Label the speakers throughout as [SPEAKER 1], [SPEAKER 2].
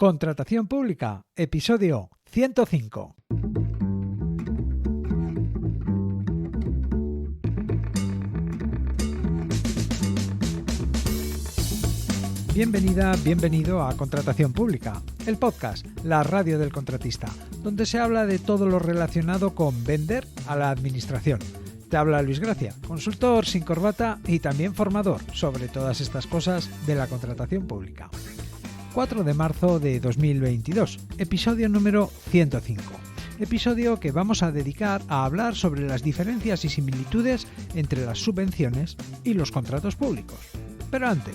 [SPEAKER 1] Contratación pública, episodio 105. Bienvenida, bienvenido a Contratación Pública, el podcast, la radio del contratista, donde se habla de todo lo relacionado con vender a la administración. Te habla Luis Gracia, consultor sin corbata y también formador sobre todas estas cosas de la contratación pública. 4 de marzo de 2022, episodio número 105. Episodio que vamos a dedicar a hablar sobre las diferencias y similitudes entre las subvenciones y los contratos públicos. Pero antes,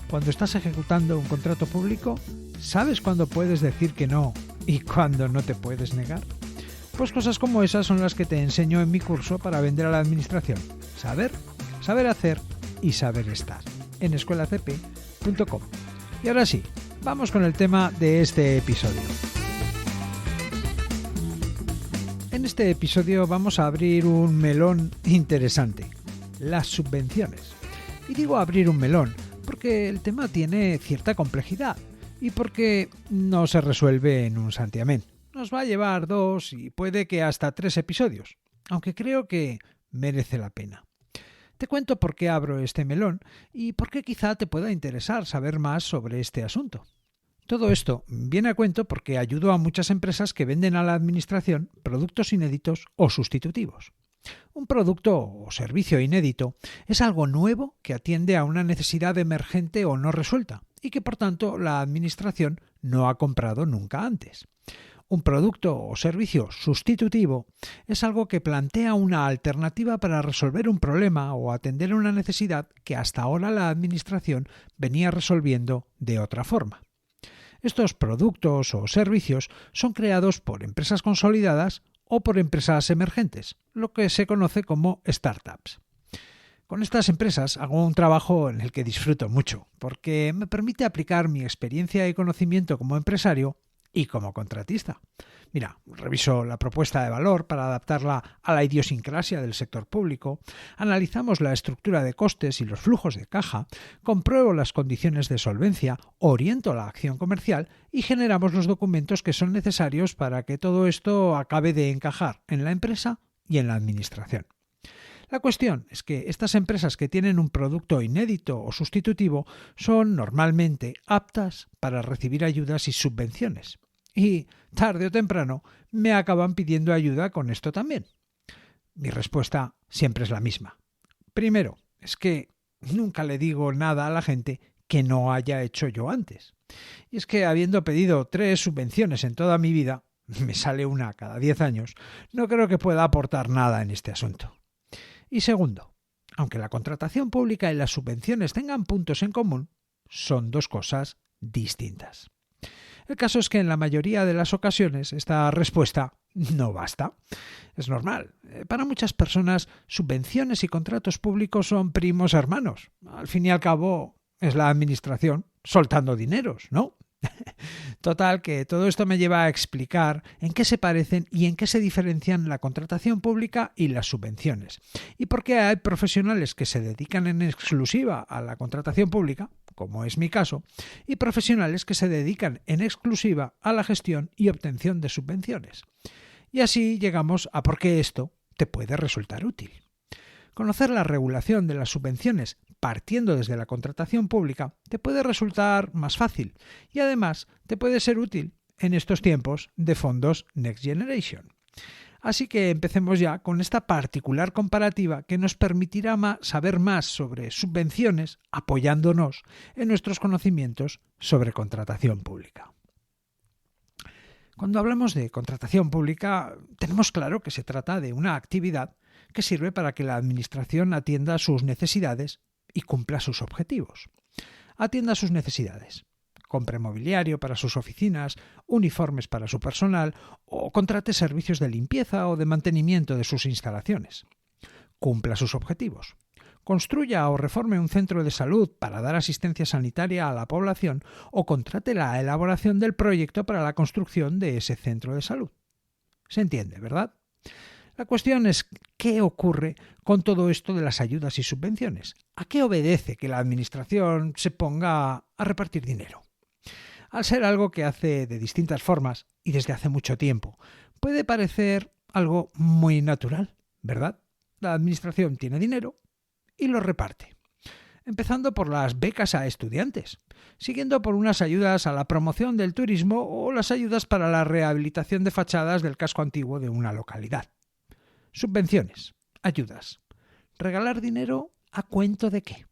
[SPEAKER 1] cuando estás ejecutando un contrato público, ¿sabes cuándo puedes decir que no y cuándo no te puedes negar? Pues cosas como esas son las que te enseño en mi curso para vender a la administración. Saber hacer y saber estar. En escuelacp.com. Y ahora sí, vamos con el tema de este episodio. En este episodio vamos a abrir un melón interesante, las subvenciones. Y digo abrir un melón porque el tema tiene cierta complejidad y porque no se resuelve en un santiamén. Nos va a llevar 2 y puede que hasta 3 episodios, aunque creo que merece la pena. Te cuento por qué abro este melón y por qué quizá te pueda interesar saber más sobre este asunto. Todo esto viene a cuento porque ayudo a muchas empresas que venden a la administración productos inéditos o sustitutivos. Un producto o servicio inédito es algo nuevo que atiende a una necesidad emergente o no resuelta y que por tanto la administración no ha comprado nunca antes. Un producto o servicio sustitutivo es algo que plantea una alternativa para resolver un problema o atender una necesidad que hasta ahora la administración venía resolviendo de otra forma. Estos productos o servicios son creados por empresas consolidadas o por empresas emergentes, lo que se conoce como startups. Con estas empresas hago un trabajo en el que disfruto mucho, porque me permite aplicar mi experiencia y conocimiento como empresario y como contratista. Mira, reviso la propuesta de valor para adaptarla a la idiosincrasia del sector público, analizamos la estructura de costes y los flujos de caja, compruebo las condiciones de solvencia, oriento la acción comercial y generamos los documentos que son necesarios para que todo esto acabe de encajar en la empresa y en la administración. La cuestión es que estas empresas que tienen un producto inédito o sustitutivo son normalmente aptas para recibir ayudas y subvenciones. Y, tarde o temprano, me acaban pidiendo ayuda con esto también. Mi respuesta siempre es la misma. Primero, es que nunca le digo nada a la gente que no haya hecho yo antes. Y es que habiendo pedido 3 subvenciones en toda mi vida, me sale una cada 10 años, no creo que pueda aportar nada en este asunto. Y segundo, aunque la contratación pública y las subvenciones tengan puntos en común, son 2 cosas distintas. El caso es que en la mayoría de las ocasiones esta respuesta no basta. Es normal. Para muchas personas, subvenciones y contratos públicos son primos hermanos. Al fin y al cabo, es la administración soltando dineros, ¿no? Total, que todo esto me lleva a explicar en qué se parecen y en qué se diferencian la contratación pública y las subvenciones. Y por qué hay profesionales que se dedican en exclusiva a la contratación pública, como es mi caso, y profesionales que se dedican en exclusiva a la gestión y obtención de subvenciones. Y así llegamos a por qué esto te puede resultar útil. Conocer la regulación de las subvenciones partiendo desde la contratación pública te puede resultar más fácil y además te puede ser útil en estos tiempos de fondos Next Generation. Así que empecemos ya con esta particular comparativa que nos permitirá saber más sobre subvenciones apoyándonos en nuestros conocimientos sobre contratación pública. Cuando hablamos de contratación pública, tenemos claro que se trata de una actividad que sirve para que la administración atienda sus necesidades y cumpla sus objetivos. Atienda sus necesidades. Compre mobiliario para sus oficinas, uniformes para su personal o contrate servicios de limpieza o de mantenimiento de sus instalaciones. Cumpla sus objetivos. Construya o reforme un centro de salud para dar asistencia sanitaria a la población o contrate la elaboración del proyecto para la construcción de ese centro de salud. ¿Se entiende, verdad? La cuestión es ¿qué ocurre con todo esto de las ayudas y subvenciones? ¿A qué obedece que la administración se ponga a repartir dinero? Al ser algo que hace de distintas formas y desde hace mucho tiempo, puede parecer algo muy natural, ¿verdad? La administración tiene dinero y lo reparte. Empezando por las becas a estudiantes, siguiendo por unas ayudas a la promoción del turismo o las ayudas para la rehabilitación de fachadas del casco antiguo de una localidad. Subvenciones, ayudas. ¿Regalar dinero a cuento de qué?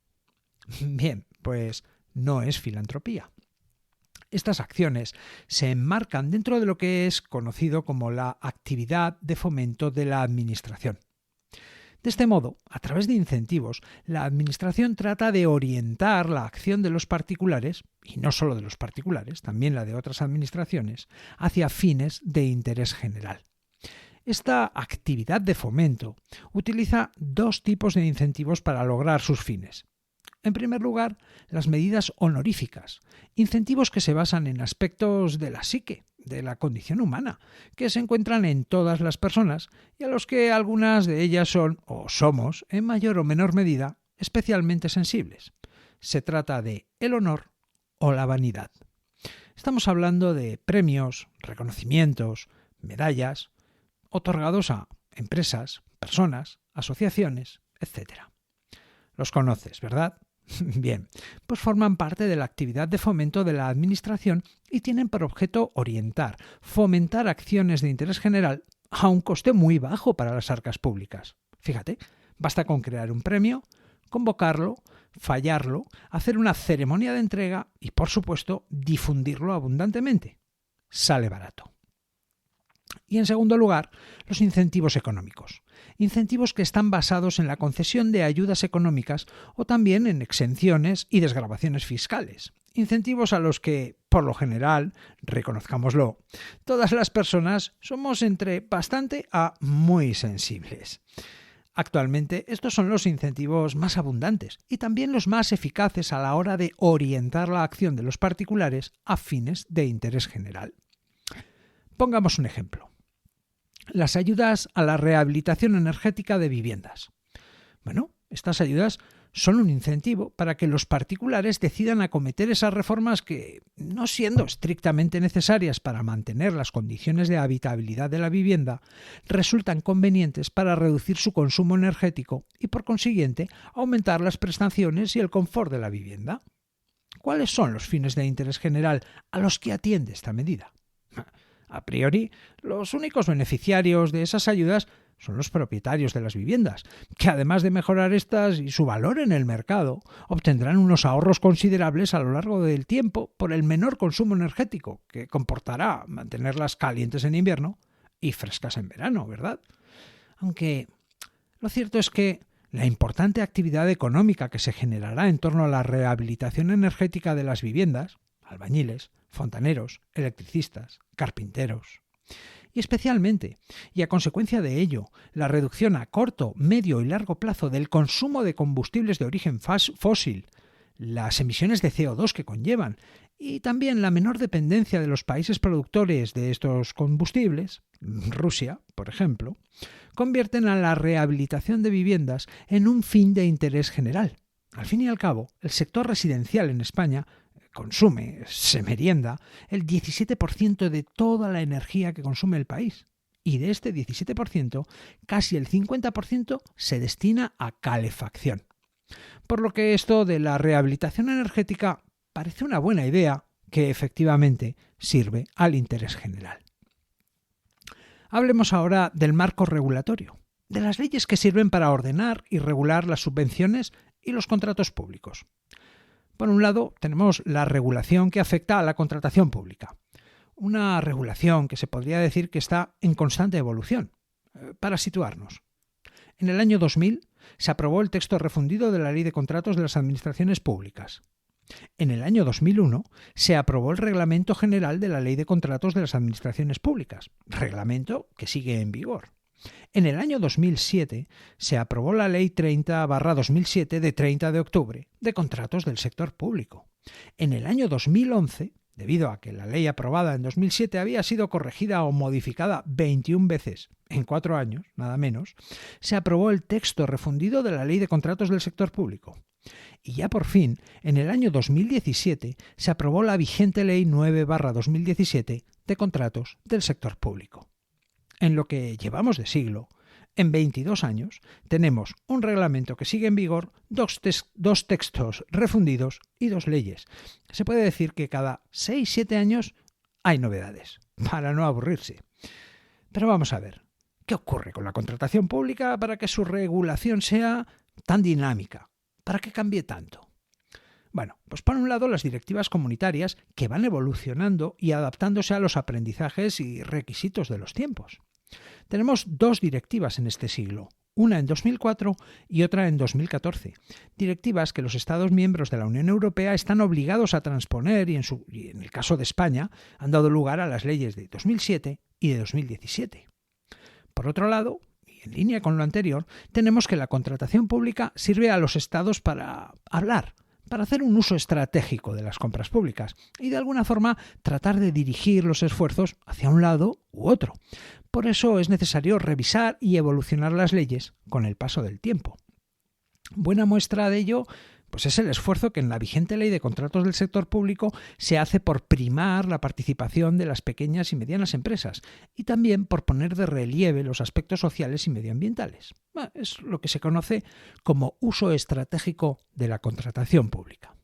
[SPEAKER 1] Bien, pues no es filantropía. Estas acciones se enmarcan dentro de lo que es conocido como la actividad de fomento de la administración. De este modo, a través de incentivos, la Administración trata de orientar la acción de los particulares, y no solo de los particulares, también la de otras administraciones, hacia fines de interés general. Esta actividad de fomento utiliza dos tipos de incentivos para lograr sus fines. En primer lugar, las medidas honoríficas, incentivos que se basan en aspectos de la psique, de la condición humana, que se encuentran en todas las personas y a los que algunas de ellas son, o somos, en mayor o menor medida, especialmente sensibles. Se trata de el honor o la vanidad. Estamos hablando de premios, reconocimientos, medallas, otorgados a empresas, personas, asociaciones, etc. Los conoces, ¿verdad? Bien, pues forman parte de la actividad de fomento de la Administración y tienen por objeto orientar, fomentar acciones de interés general a un coste muy bajo para las arcas públicas. Fíjate, basta con crear un premio, convocarlo, fallarlo, hacer una ceremonia de entrega y, por supuesto, difundirlo abundantemente. Sale barato. Y en segundo lugar, los incentivos económicos. Incentivos que están basados en la concesión de ayudas económicas o también en exenciones y desgravaciones fiscales. Incentivos a los que, por lo general, reconozcámoslo, todas las personas somos entre bastante a muy sensibles. Actualmente, estos son los incentivos más abundantes y también los más eficaces a la hora de orientar la acción de los particulares a fines de interés general. Pongamos un ejemplo. Las ayudas a la rehabilitación energética de viviendas. Bueno, estas ayudas son un incentivo para que los particulares decidan acometer esas reformas que, no siendo estrictamente necesarias para mantener las condiciones de habitabilidad de la vivienda, resultan convenientes para reducir su consumo energético y, por consiguiente, aumentar las prestaciones y el confort de la vivienda. ¿Cuáles son los fines de interés general a los que atiende esta medida? A priori, los únicos beneficiarios de esas ayudas son los propietarios de las viviendas, que además de mejorar estas y su valor en el mercado, obtendrán unos ahorros considerables a lo largo del tiempo por el menor consumo energético que comportará mantenerlas calientes en invierno y frescas en verano, ¿verdad? Aunque lo cierto es que la importante actividad económica que se generará en torno a la rehabilitación energética de las viviendas, albañiles, fontaneros, electricistas, carpinteros. Y especialmente, y a consecuencia de ello, la reducción a corto, medio y largo plazo del consumo de combustibles de origen fósil, las emisiones de CO2 que conllevan y también la menor dependencia de los países productores de estos combustibles, Rusia, por ejemplo, convierten a la rehabilitación de viviendas en un fin de interés general. Al fin y al cabo, el sector residencial en España se merienda el 17% de toda la energía que consume el país. Y de este 17%, casi el 50% se destina a calefacción. Por lo que esto de la rehabilitación energética parece una buena idea que efectivamente sirve al interés general. Hablemos ahora del marco regulatorio, de las leyes que sirven para ordenar y regular las subvenciones y los contratos públicos. Por un lado, tenemos la regulación que afecta a la contratación pública. Una regulación que se podría decir que está en constante evolución. Para situarnos, en el año 2000 se aprobó el texto refundido de la Ley de Contratos de las Administraciones Públicas. En el año 2001 se aprobó el Reglamento General de la Ley de Contratos de las Administraciones Públicas, reglamento que sigue en vigor. En el año 2007 se aprobó la Ley 30/2007 de 30 de octubre de contratos del sector público. En el año 2011, debido a que la ley aprobada en 2007 había sido corregida o modificada 21 veces en 4 años, nada menos, se aprobó el texto refundido de la Ley de Contratos del sector público. Y ya por fin, en el año 2017, se aprobó la vigente Ley 9/2017 de contratos del sector público. En lo que llevamos de siglo, en 22 años, tenemos un reglamento que sigue en vigor, dos textos refundidos y 2 leyes. Se puede decir que cada 6-7 años hay novedades, para no aburrirse. Pero vamos a ver, ¿qué ocurre con la contratación pública para que su regulación sea tan dinámica? ¿Para que cambie tanto? Bueno, pues por un lado las directivas comunitarias que van evolucionando y adaptándose a los aprendizajes y requisitos de los tiempos. Tenemos 2 directivas en este siglo, una en 2004 y otra en 2014, directivas que los Estados miembros de la Unión Europea están obligados a transponer y en el caso de España han dado lugar a las leyes de 2007 y de 2017. Por otro lado, y en línea con lo anterior, tenemos que la contratación pública sirve a los Estados para hablar, para hacer un uso estratégico de las compras públicas y de alguna forma tratar de dirigir los esfuerzos hacia un lado u otro. Por eso es necesario revisar y evolucionar las leyes con el paso del tiempo. Buena muestra de ello pues es el esfuerzo que en la vigente Ley de Contratos del Sector Público se hace por primar la participación de las pequeñas y medianas empresas y también por poner de relieve los aspectos sociales y medioambientales. Es lo que se conoce como uso estratégico de la contratación pública.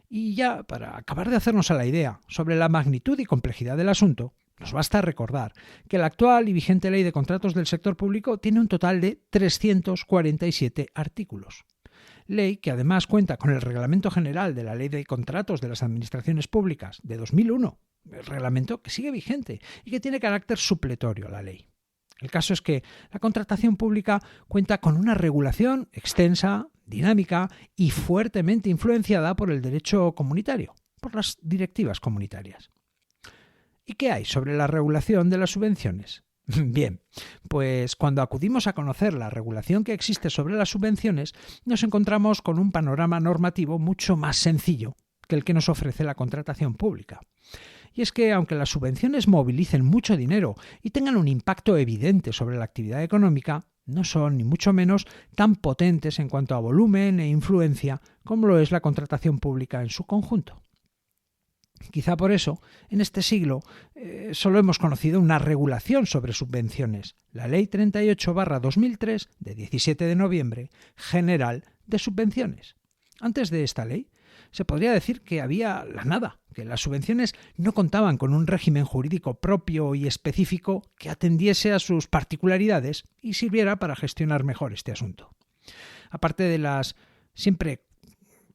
[SPEAKER 1] Y ya para acabar de hacernos a la idea sobre la magnitud y complejidad del asunto, nos basta recordar que la actual y vigente Ley de Contratos del Sector Público tiene un total de 347 artículos. Ley que además cuenta con el Reglamento General de la Ley de Contratos de las Administraciones Públicas de 2001, el reglamento que sigue vigente y que tiene carácter supletorio a la ley. El caso es que la contratación pública cuenta con una regulación extensa, dinámica y fuertemente influenciada por el derecho comunitario, por las directivas comunitarias. ¿Y qué hay sobre la regulación de las subvenciones? Bien, pues cuando acudimos a conocer la regulación que existe sobre las subvenciones, nos encontramos con un panorama normativo mucho más sencillo que el que nos ofrece la contratación pública. Y es que, aunque las subvenciones movilicen mucho dinero y tengan un impacto evidente sobre la actividad económica, no son ni mucho menos tan potentes en cuanto a volumen e influencia como lo es la contratación pública en su conjunto. Quizá por eso, en este siglo, solo hemos conocido una regulación sobre subvenciones, la Ley 38/2003 de 17 de noviembre, General de Subvenciones. Antes de esta ley, se podría decir que había la nada, que las subvenciones no contaban con un régimen jurídico propio y específico que atendiese a sus particularidades y sirviera para gestionar mejor este asunto. Aparte de las siempre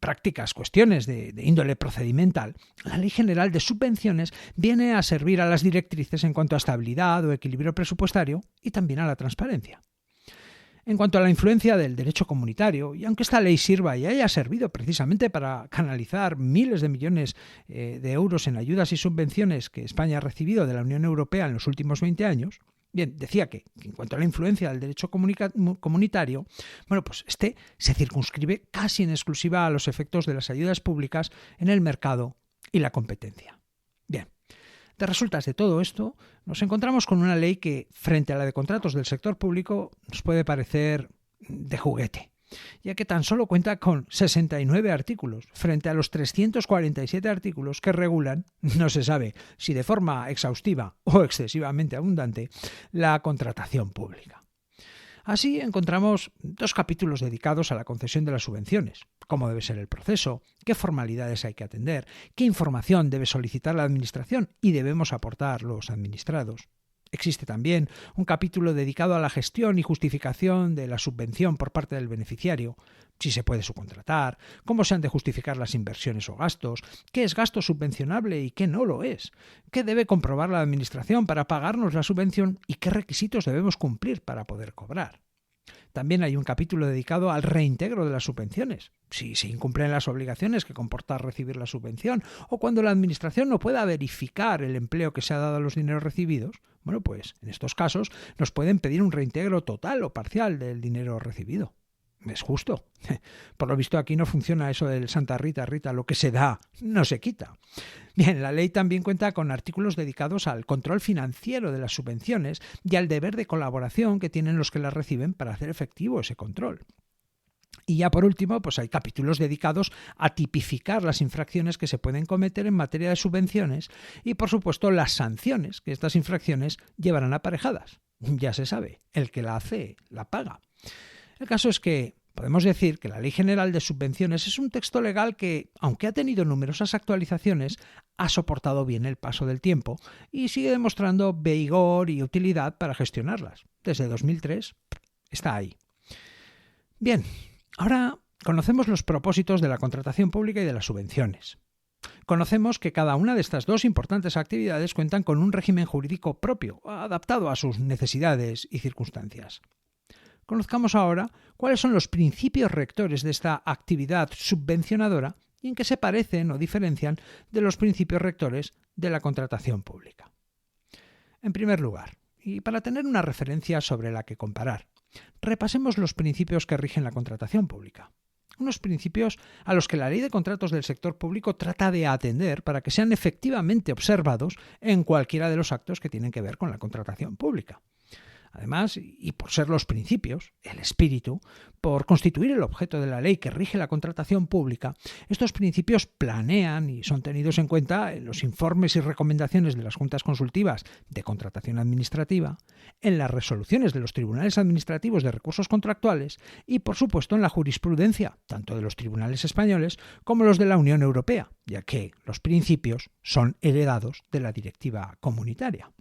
[SPEAKER 1] prácticas cuestiones de índole procedimental, la Ley General de Subvenciones viene a servir a las directrices en cuanto a estabilidad o equilibrio presupuestario y también a la transparencia. En cuanto a la influencia del derecho comunitario, y aunque esta ley sirva y haya servido precisamente para canalizar miles de millones de euros en ayudas y subvenciones que España ha recibido de la Unión Europea en los últimos 20 años, bien, decía que en cuanto a la influencia del derecho comunitario, pues este se circunscribe casi en exclusiva a los efectos de las ayudas públicas en el mercado y la competencia. Bien, de resultas de todo esto, nos encontramos con una ley que, frente a la de contratos del sector público, nos puede parecer de juguete, ya que tan solo cuenta con 69 artículos, frente a los 347 artículos que regulan, no se sabe si de forma exhaustiva o excesivamente abundante, la contratación pública. Así encontramos 2 capítulos dedicados a la concesión de las subvenciones, cómo debe ser el proceso, qué formalidades hay que atender, qué información debe solicitar la Administración y debemos aportar los administrados. Existe también un capítulo dedicado a la gestión y justificación de la subvención por parte del beneficiario, si se puede subcontratar, cómo se han de justificar las inversiones o gastos, qué es gasto subvencionable y qué no lo es, qué debe comprobar la Administración para pagarnos la subvención y qué requisitos debemos cumplir para poder cobrar. También hay un capítulo dedicado al reintegro de las subvenciones, si se incumplen las obligaciones que comporta recibir la subvención o cuando la Administración no pueda verificar el empleo que se ha dado a los dineros recibidos. Pues en estos casos nos pueden pedir un reintegro total o parcial del dinero recibido. Es justo. Por lo visto aquí no funciona eso del Santa Rita, lo que se da no se quita. Bien, la ley también cuenta con artículos dedicados al control financiero de las subvenciones y al deber de colaboración que tienen los que las reciben para hacer efectivo ese control. Y ya por último, pues hay capítulos dedicados a tipificar las infracciones que se pueden cometer en materia de subvenciones y, por supuesto, las sanciones que estas infracciones llevarán aparejadas. Ya se sabe, el que la hace, la paga. El caso es que podemos decir que la Ley General de Subvenciones es un texto legal que, aunque ha tenido numerosas actualizaciones, ha soportado bien el paso del tiempo y sigue demostrando vigor y utilidad para gestionarlas. Desde 2003 está ahí. Bien. Ahora conocemos los propósitos de la contratación pública y de las subvenciones. Conocemos que cada una de estas dos importantes actividades cuentan con un régimen jurídico propio, adaptado a sus necesidades y circunstancias. Conozcamos ahora cuáles son los principios rectores de esta actividad subvencionadora y en qué se parecen o diferencian de los principios rectores de la contratación pública. En primer lugar, y para tener una referencia sobre la que comparar, repasemos los principios que rigen la contratación pública. Unos principios a los que la Ley de Contratos del Sector Público trata de atender para que sean efectivamente observados en cualquiera de los actos que tienen que ver con la contratación pública. Además, y por ser los principios, el espíritu, por constituir el objeto de la ley que rige la contratación pública, estos principios planean y son tenidos en cuenta en los informes y recomendaciones de las juntas consultivas de contratación administrativa, en las resoluciones de los tribunales administrativos de recursos contractuales y, por supuesto, en la jurisprudencia, tanto de los tribunales españoles como los de la Unión Europea, ya que los principios son heredados de la directiva comunitaria.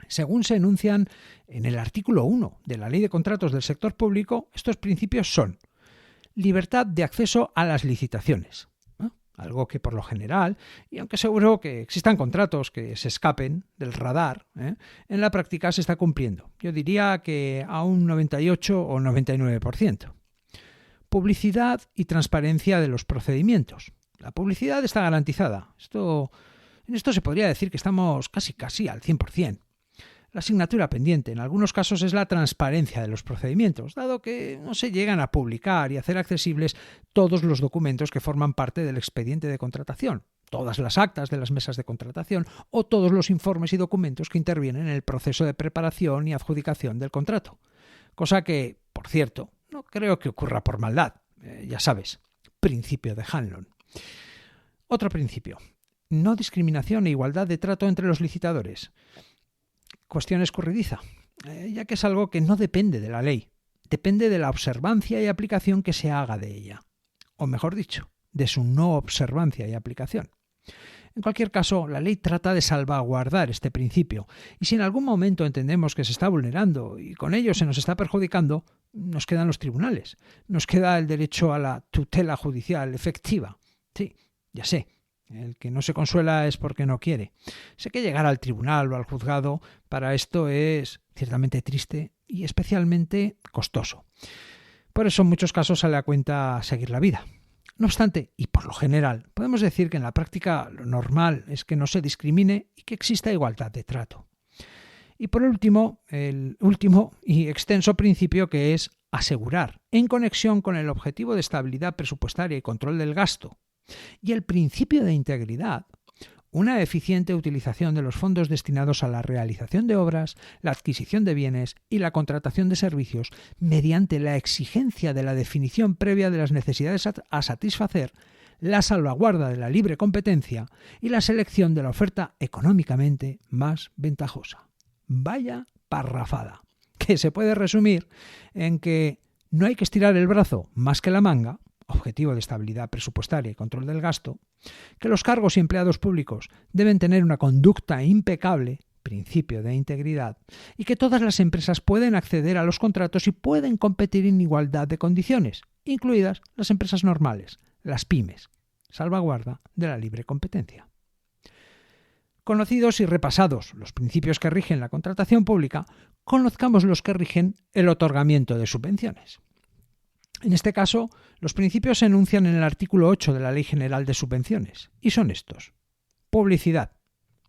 [SPEAKER 1] Según se enuncian en el artículo 1 de la Ley de Contratos del Sector Público, estos principios son libertad de acceso a las licitaciones, algo que por lo general, y aunque seguro que existan contratos que se escapen del radar, en la práctica se está cumpliendo. Yo diría que a un 98 o 99%. Publicidad y transparencia de los procedimientos. La publicidad está garantizada. En esto se podría decir que estamos casi al 100%. La asignatura pendiente en algunos casos es la transparencia de los procedimientos, dado que no se llegan a publicar y hacer accesibles todos los documentos que forman parte del expediente de contratación, todas las actas de las mesas de contratación o todos los informes y documentos que intervienen en el proceso de preparación y adjudicación del contrato. Cosa que, por cierto, no creo que ocurra por maldad. Ya sabes, principio de Hanlon. Otro principio. No discriminación e igualdad de trato entre los licitadores. Cuestión escurridiza, ya que es algo que no depende de la ley, depende de la observancia y aplicación que se haga de ella, o mejor dicho, de su no observancia y aplicación. En cualquier caso, la ley trata de salvaguardar este principio, y si en algún momento entendemos que se está vulnerando y con ello se nos está perjudicando, nos quedan los tribunales, nos queda el derecho a la tutela judicial efectiva. Sí, ya sé. El que no se consuela es porque no quiere. Sé que llegar al tribunal o al juzgado para esto es ciertamente triste y especialmente costoso. Por eso en muchos casos sale a cuenta seguir la vida. No obstante, y por lo general, podemos decir que en la práctica lo normal es que no se discrimine y que exista igualdad de trato. Y por último, el último y extenso principio que es asegurar, en conexión con el objetivo de estabilidad presupuestaria y control del gasto, y el principio de integridad, una eficiente utilización de los fondos destinados a la realización de obras, la adquisición de bienes y la contratación de servicios mediante la exigencia de la definición previa de las necesidades a satisfacer, la salvaguarda de la libre competencia y la selección de la oferta económicamente más ventajosa. Vaya parrafada, que se puede resumir en que no hay que estirar el brazo más que la manga, objetivo de estabilidad presupuestaria y control del gasto, que los cargos y empleados públicos deben tener una conducta impecable, principio de integridad, y que todas las empresas pueden acceder a los contratos y pueden competir en igualdad de condiciones, incluidas las empresas normales, las pymes, salvaguarda de la libre competencia. Conocidos y repasados los principios que rigen la contratación pública, conozcamos los que rigen el otorgamiento de subvenciones. En este caso, los principios se enuncian en el artículo 8 de la Ley General de Subvenciones, y son estos. Publicidad.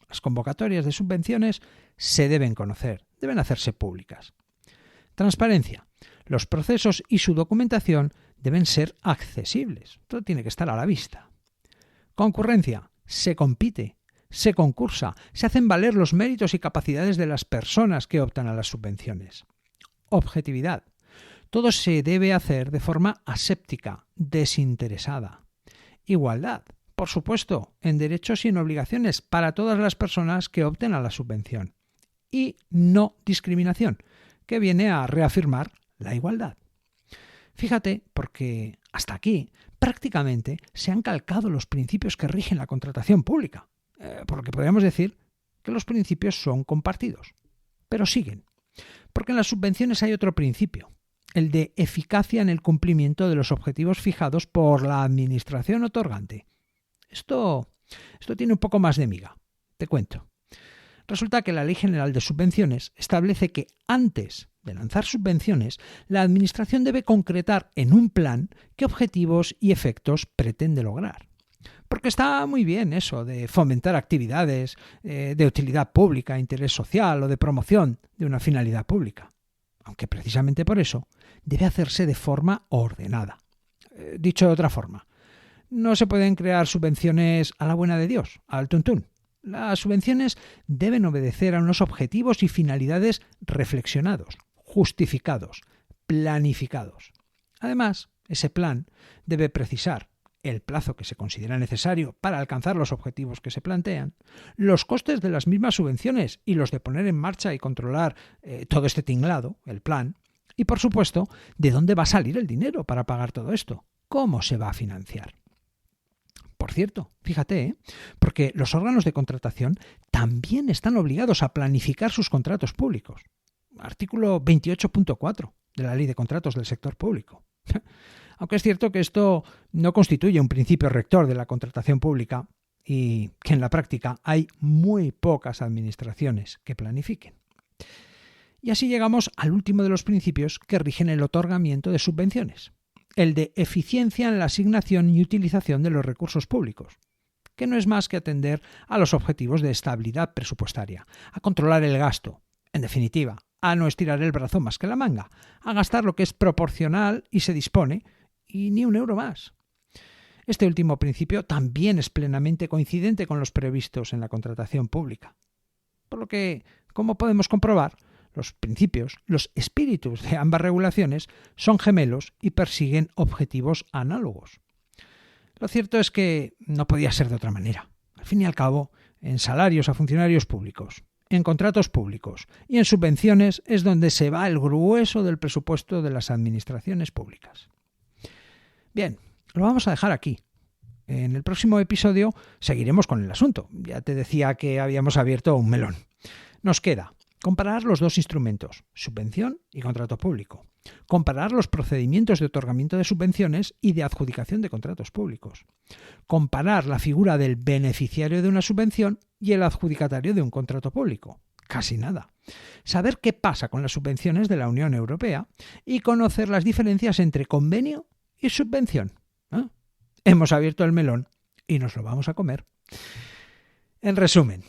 [SPEAKER 1] Las convocatorias de subvenciones se deben conocer, deben hacerse públicas. Transparencia. Los procesos y su documentación deben ser accesibles. Todo tiene que estar a la vista. Concurrencia. Se compite, se concursa, se hacen valer los méritos y capacidades de las personas que optan a las subvenciones. Objetividad. Todo se debe hacer de forma aséptica, desinteresada. Igualdad, por supuesto, en derechos y en obligaciones para todas las personas que opten a la subvención. Y no discriminación, que viene a reafirmar la igualdad. Fíjate, porque hasta aquí prácticamente se han calcado los principios que rigen la contratación pública, por lo que podríamos decir que los principios son compartidos. Pero siguen, porque en las subvenciones hay otro principio, el de eficacia en el cumplimiento de los objetivos fijados por la administración otorgante. Esto tiene un poco más de miga. Te cuento. Resulta que la Ley General de Subvenciones establece que antes de lanzar subvenciones, la Administración debe concretar en un plan qué objetivos y efectos pretende lograr. Porque está muy bien eso de fomentar actividades de utilidad pública, interés social o de promoción de una finalidad pública. Aunque precisamente por eso debe hacerse de forma ordenada. Dicho de otra forma, no se pueden crear subvenciones a la buena de Dios, al tuntún. Las subvenciones deben obedecer a unos objetivos y finalidades reflexionados, justificados, planificados. Además, ese plan debe precisar el plazo que se considera necesario para alcanzar los objetivos que se plantean, los costes de las mismas subvenciones y los de poner en marcha y controlar todo este tinglado, el plan, y por supuesto, de dónde va a salir el dinero para pagar todo esto, cómo se va a financiar. Por cierto, fíjate, porque los órganos de contratación también están obligados a planificar sus contratos públicos. Artículo 28.4 de la Ley de Contratos del Sector Público. Aunque es cierto que esto no constituye un principio rector de la contratación pública y que en la práctica hay muy pocas administraciones que planifiquen. Y así llegamos al último de los principios que rigen el otorgamiento de subvenciones, el de eficiencia en la asignación y utilización de los recursos públicos, que no es más que atender a los objetivos de estabilidad presupuestaria, a controlar el gasto, en definitiva, a no estirar el brazo más que la manga, a gastar lo que es proporcional y se dispone, y ni un euro más. Este último principio también es plenamente coincidente con los previstos en la contratación pública. Por lo que, como podemos comprobar, los principios, los espíritus de ambas regulaciones son gemelos y persiguen objetivos análogos. Lo cierto es que no podía ser de otra manera. Al fin y al cabo, en salarios a funcionarios públicos, en contratos públicos y en subvenciones es donde se va el grueso del presupuesto de las administraciones públicas. Bien, lo vamos a dejar aquí. En el próximo episodio seguiremos con el asunto. Ya te decía que habíamos abierto un melón. Nos queda comparar los dos instrumentos, subvención y contrato público. Comparar los procedimientos de otorgamiento de subvenciones y de adjudicación de contratos públicos. Comparar la figura del beneficiario de una subvención y el adjudicatario de un contrato público. Casi nada. Saber qué pasa con las subvenciones de la Unión Europea y conocer las diferencias entre convenio y subvención. Hemos abierto el melón y nos lo vamos a comer. En resumen,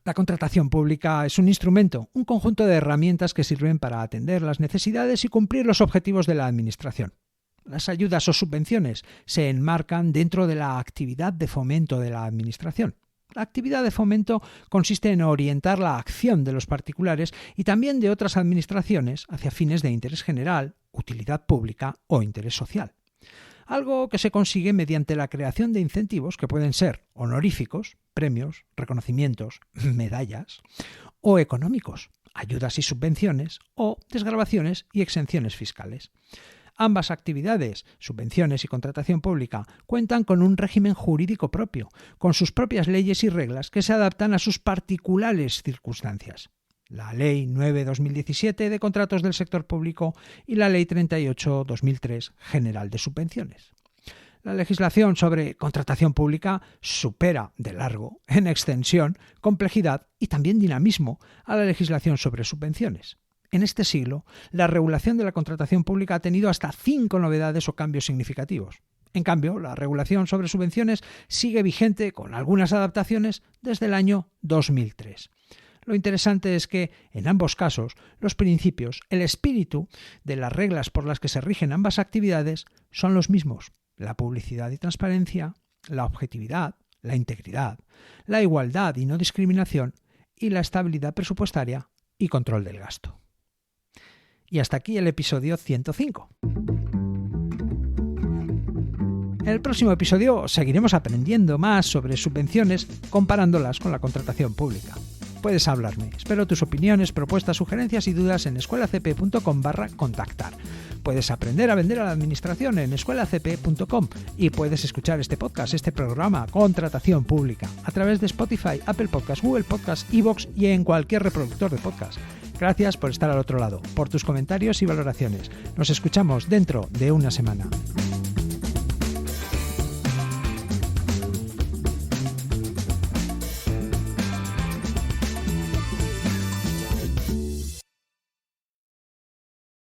[SPEAKER 1] la contratación pública es un instrumento, un conjunto de herramientas que sirven para atender las necesidades y cumplir los objetivos de la Administración. Las ayudas o subvenciones se enmarcan dentro de la actividad de fomento de la Administración. La actividad de fomento consiste en orientar la acción de los particulares y también de otras administraciones hacia fines de interés general, utilidad pública o interés social. Algo que se consigue mediante la creación de incentivos que pueden ser honoríficos, premios, reconocimientos, medallas, o económicos, ayudas y subvenciones, o desgravaciones y exenciones fiscales. Ambas actividades, subvenciones y contratación pública, cuentan con un régimen jurídico propio, con sus propias leyes y reglas que se adaptan a sus particulares circunstancias. La Ley 9/2017 de Contratos del Sector Público y la Ley 38/2003 General de Subvenciones. La legislación sobre contratación pública supera de largo, en extensión, complejidad y también dinamismo a la legislación sobre subvenciones. En este siglo, la regulación de la contratación pública ha tenido hasta 5 novedades o cambios significativos. En cambio, la regulación sobre subvenciones sigue vigente con algunas adaptaciones desde el año 2003. Lo interesante es que, en ambos casos, los principios, el espíritu de las reglas por las que se rigen ambas actividades son los mismos: la publicidad y transparencia, la objetividad, la integridad, la igualdad y no discriminación y la estabilidad presupuestaria y control del gasto. Y hasta aquí el episodio 105. En el próximo episodio seguiremos aprendiendo más sobre subvenciones comparándolas con la contratación pública. Puedes hablarme. Espero tus opiniones, propuestas, sugerencias y dudas en escuelacp.com/contactar. Puedes aprender a vender a la administración en escuelacp.com y puedes escuchar este podcast, este programa, Contratación Pública, a través de Spotify, Apple Podcasts, Google Podcasts, iVoox y en cualquier reproductor de podcast. Gracias por estar al otro lado, por tus comentarios y valoraciones. Nos escuchamos dentro de una semana.